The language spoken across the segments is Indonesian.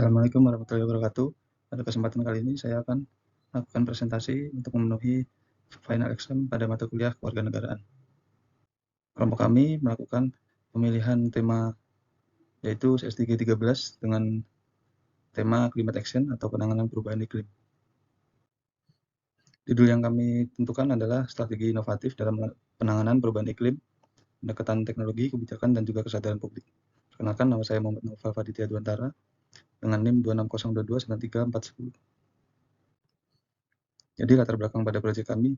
Assalamualaikum warahmatullahi wabarakatuh. Pada kesempatan kali ini saya akan melakukan presentasi untuk memenuhi final exam pada mata kuliah kewarganegaraan. Kelompok kami melakukan pemilihan tema yaitu SDG 13 dengan tema Climate Action atau penanganan perubahan iklim. Judul yang kami tentukan adalah strategi inovatif dalam penanganan perubahan iklim, pendekatan teknologi, kebijakan, dan juga kesadaran publik. Perkenalkan, nama saya Muhammad Naufal Faditya Duantara dengan NIM 260229341. Jadi latar belakang pada proyek kami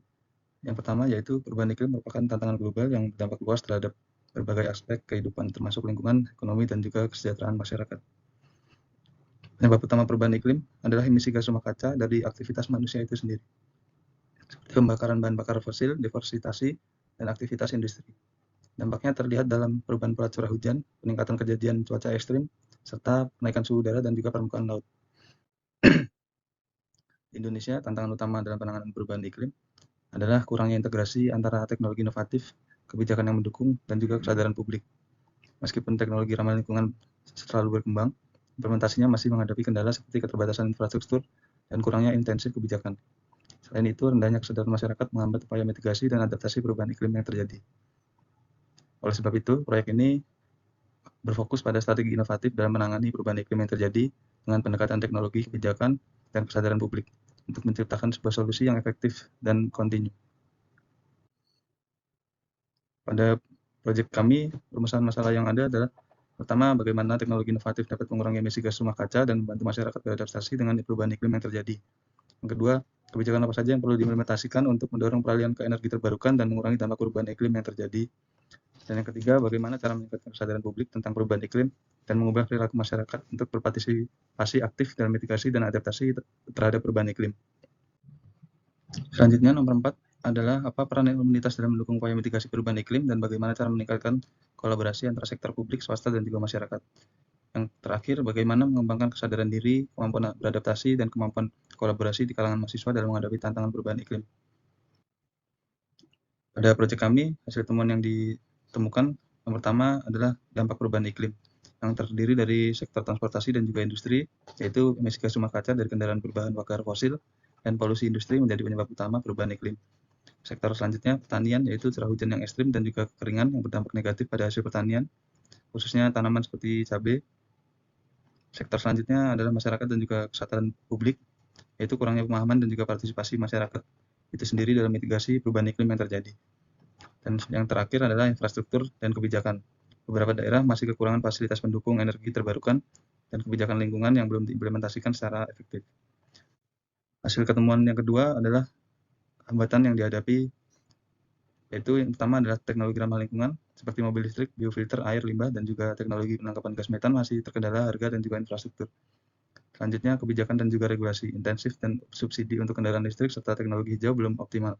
yang pertama yaitu perubahan iklim merupakan tantangan global yang berdampak luas terhadap berbagai aspek kehidupan termasuk lingkungan, ekonomi, dan juga kesejahteraan masyarakat. Penyebab utama perubahan iklim adalah emisi gas rumah kaca dari aktivitas manusia itu sendiri, seperti pembakaran bahan bakar fosil, deforestasi, dan aktivitas industri. Dampaknya terlihat dalam perubahan pola curah hujan, peningkatan kejadian cuaca ekstrim, serta kenaikan suhu udara dan juga permukaan laut. Di Indonesia, tantangan utama dalam penanganan perubahan iklim adalah kurangnya integrasi antara teknologi inovatif, kebijakan yang mendukung, dan juga kesadaran publik. Meskipun teknologi ramah lingkungan selalu berkembang, implementasinya masih menghadapi kendala seperti keterbatasan infrastruktur dan kurangnya intensif kebijakan. Selain itu, rendahnya kesadaran masyarakat menghambat upaya mitigasi dan adaptasi perubahan iklim yang terjadi. Oleh sebab itu, proyek ini berfokus pada strategi inovatif dalam menangani perubahan iklim yang terjadi dengan pendekatan teknologi, kebijakan, dan kesadaran publik untuk menciptakan sebuah solusi yang efektif dan kontinu. Pada proyek kami, permasalahan masalah yang ada adalah pertama, bagaimana teknologi inovatif dapat mengurangi emisi gas rumah kaca dan membantu masyarakat beradaptasi dengan perubahan iklim yang terjadi. Yang kedua, kebijakan apa saja yang perlu diimplementasikan untuk mendorong peralihan ke energi terbarukan dan mengurangi dampak perubahan iklim yang terjadi. Dan yang ketiga, bagaimana cara meningkatkan kesadaran publik tentang perubahan iklim dan mengubah perilaku masyarakat untuk berpartisipasi aktif dalam mitigasi dan adaptasi terhadap perubahan iklim. Selanjutnya, nomor 4 adalah apa peran komunitas dalam mendukung upaya mitigasi perubahan iklim dan bagaimana cara meningkatkan kolaborasi antara sektor publik, swasta, dan juga masyarakat. Yang terakhir, bagaimana mengembangkan kesadaran diri, kemampuan beradaptasi, dan kemampuan kolaborasi di kalangan mahasiswa dalam menghadapi tantangan perubahan iklim. Pada proyek kami, hasil temuan yang ditemukan yang pertama adalah dampak perubahan iklim yang terdiri dari sektor transportasi dan juga industri, yaitu emisi gas rumah kaca dari kendaraan berbahan bakar fosil dan polusi industri menjadi penyebab utama perubahan iklim. Sektor selanjutnya pertanian, yaitu curah hujan yang ekstrim dan juga kekeringan yang berdampak negatif pada hasil pertanian, khususnya tanaman seperti cabai. Sektor selanjutnya adalah masyarakat dan juga kesadaran publik, yaitu kurangnya pemahaman dan juga partisipasi masyarakat itu sendiri dalam mitigasi perubahan iklim yang terjadi. Dan yang terakhir adalah infrastruktur dan kebijakan. Beberapa daerah masih kekurangan fasilitas pendukung energi terbarukan dan kebijakan lingkungan yang belum diimplementasikan secara efektif. Hasil ketemuan yang kedua adalah hambatan yang dihadapi, yaitu yang pertama adalah teknologi ramah lingkungan seperti mobil listrik, biofilter, air, limbah, dan juga teknologi penangkapan gas metan masih terkendala harga dan juga infrastruktur. Selanjutnya, kebijakan dan juga regulasi intensif dan subsidi untuk kendaraan listrik serta teknologi hijau belum optimal.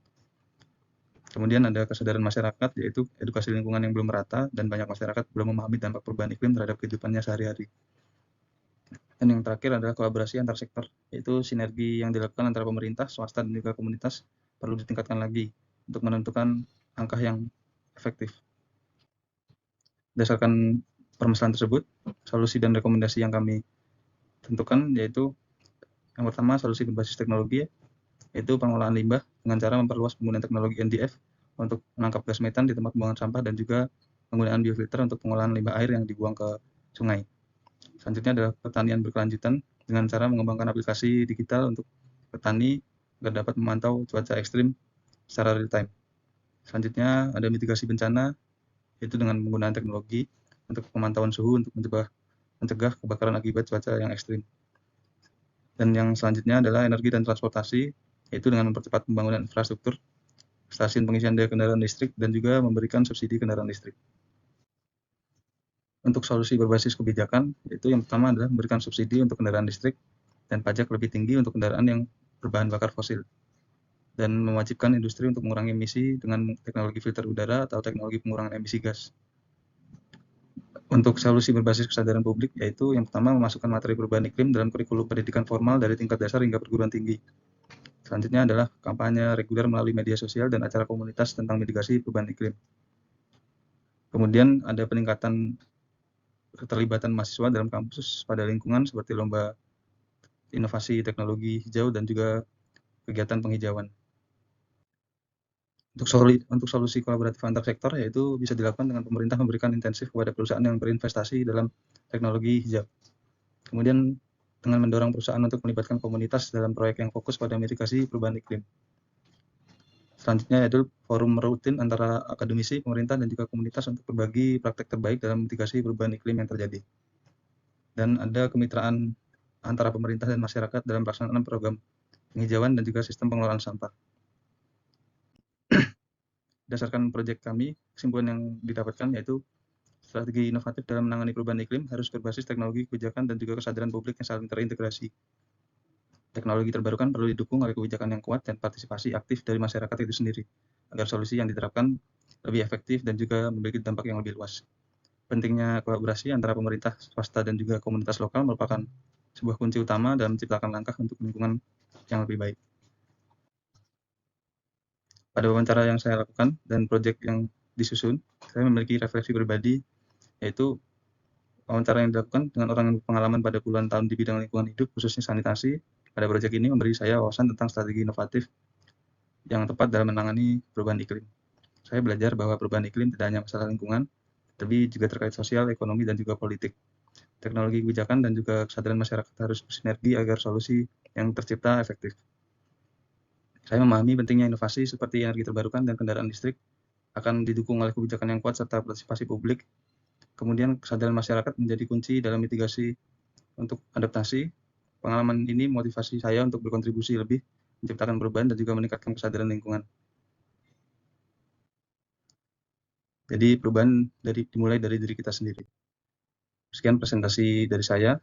Kemudian ada kesadaran masyarakat, yaitu edukasi lingkungan yang belum merata dan banyak masyarakat belum memahami dampak perubahan iklim terhadap kehidupannya sehari-hari. Dan yang terakhir adalah kolaborasi antar sektor, yaitu sinergi yang dilakukan antara pemerintah, swasta, dan juga komunitas perlu ditingkatkan lagi untuk menentukan langkah yang efektif. Berdasarkan permasalahan tersebut, solusi dan rekomendasi yang kami tentukan yaitu yang pertama solusi berbasis teknologi, yaitu pengolahan limbah dengan cara memperluas penggunaan teknologi NDF untuk menangkap gas metan di tempat pembuangan sampah dan juga penggunaan biofilter untuk pengolahan limbah air yang dibuang ke sungai. Selanjutnya adalah pertanian berkelanjutan dengan cara mengembangkan aplikasi digital untuk petani agar dapat memantau cuaca ekstrim secara real time. Selanjutnya ada mitigasi bencana, yaitu dengan penggunaan teknologi untuk pemantauan suhu untuk mencegah kebakaran akibat cuaca yang ekstrim. Dan yang selanjutnya adalah energi dan transportasi, yaitu dengan mempercepat pembangunan infrastruktur, stasiun pengisian daya kendaraan listrik, dan juga memberikan subsidi kendaraan listrik. Untuk solusi berbasis kebijakan, yaitu yang pertama adalah memberikan subsidi untuk kendaraan listrik dan pajak lebih tinggi untuk kendaraan yang berbahan bakar fosil, dan mewajibkan industri untuk mengurangi emisi dengan teknologi filter udara atau teknologi pengurangan emisi gas. Untuk solusi berbasis kesadaran publik, yaitu yang pertama memasukkan materi perubahan iklim dalam kurikulum pendidikan formal dari tingkat dasar hingga perguruan tinggi. Selanjutnya adalah kampanye reguler melalui media sosial dan acara komunitas tentang mitigasi perubahan iklim. Kemudian ada peningkatan keterlibatan mahasiswa dalam kampus pada lingkungan seperti lomba inovasi teknologi hijau dan juga kegiatan penghijauan. Untuk solusi kolaboratif antar sektor, yaitu bisa dilakukan dengan pemerintah memberikan intensif kepada perusahaan yang berinvestasi dalam teknologi hijau. Kemudian dengan mendorong perusahaan untuk melibatkan komunitas dalam proyek yang fokus pada mitigasi perubahan iklim. Selanjutnya yaitu forum rutin antara akademisi, pemerintah, dan juga komunitas untuk berbagi praktek terbaik dalam mitigasi perubahan iklim yang terjadi. Dan ada kemitraan antara pemerintah dan masyarakat dalam pelaksanaan program penghijauan dan juga sistem pengelolaan sampah. Berdasarkan proyek kami, kesimpulan yang didapatkan yaitu strategi inovatif dalam menangani perubahan iklim harus berbasis teknologi, kebijakan, dan juga kesadaran publik yang saling terintegrasi. Teknologi terbarukan perlu didukung oleh kebijakan yang kuat dan partisipasi aktif dari masyarakat itu sendiri, agar solusi yang diterapkan lebih efektif dan juga memiliki dampak yang lebih luas. Pentingnya kolaborasi antara pemerintah, swasta, dan juga komunitas lokal merupakan sebuah kunci utama dalam menciptakan langkah untuk lingkungan yang lebih baik. Pada wawancara yang saya lakukan dan proyek yang disusun, saya memiliki refleksi pribadi, yaitu wawancara yang dilakukan dengan orang yang berpengalaman pada puluhan tahun di bidang lingkungan hidup, khususnya sanitasi. Pada proyek ini memberi saya wawasan tentang strategi inovatif yang tepat dalam menangani perubahan iklim. Saya belajar bahwa perubahan iklim tidak hanya masalah lingkungan, tapi juga terkait sosial, ekonomi, dan juga politik. Teknologi kebijakan dan juga kesadaran masyarakat harus bersinergi agar solusi yang tercipta efektif. Saya memahami pentingnya inovasi seperti energi terbarukan dan kendaraan listrik akan didukung oleh kebijakan yang kuat serta partisipasi publik. Kemudian kesadaran masyarakat menjadi kunci dalam mitigasi untuk adaptasi. Pengalaman ini motivasi saya untuk berkontribusi lebih, menciptakan perubahan dan juga meningkatkan kesadaran lingkungan. Jadi perubahan dimulai dari diri kita sendiri. Sekian presentasi dari saya.